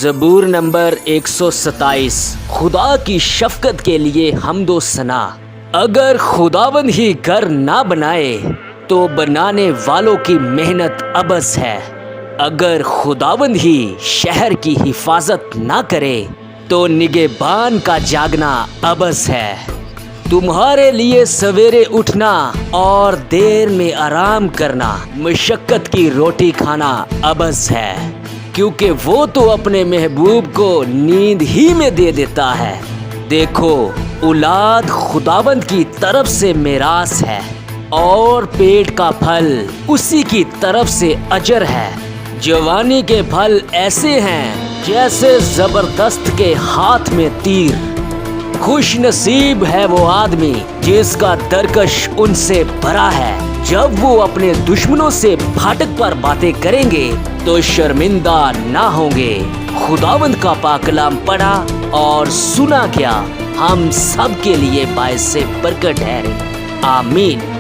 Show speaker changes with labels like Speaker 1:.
Speaker 1: زبور نمبر 127 خدا کی شفقت کے لیے حمد و ثنا۔ اگر خداوند ہی گھر نہ بنائے تو بنانے والوں کی محنت عبث ہے۔ اگر خداوند ہی شہر کی حفاظت نہ کرے تو نگہبان کا جاگنا عبث ہے۔ تمہارے لیے سویرے اٹھنا اور دیر میں آرام کرنا، مشقت کی روٹی کھانا عبث ہے، کیونکہ وہ تو اپنے محبوب کو نیند ہی میں دے دیتا ہے۔ دیکھو، اولاد خداوند کی طرف سے میراث ہے اور پیٹ کا پھل اسی کی طرف سے اجر ہے۔ جوانی کے پھل ایسے ہیں جیسے زبردست کے ہاتھ میں تیر۔ خوش نصیب ہے وہ آدمی جس کا درکش ان سے بھرا ہے۔ جب وہ اپنے دشمنوں سے پھاٹک پر باتیں کریں گے تو شرمندہ نہ ہوں گے۔ خداوند کا پاک کلام پڑھا اور سنا گیا، ہم سب کے لیے باعث برکت ٹھہرے۔ آمین۔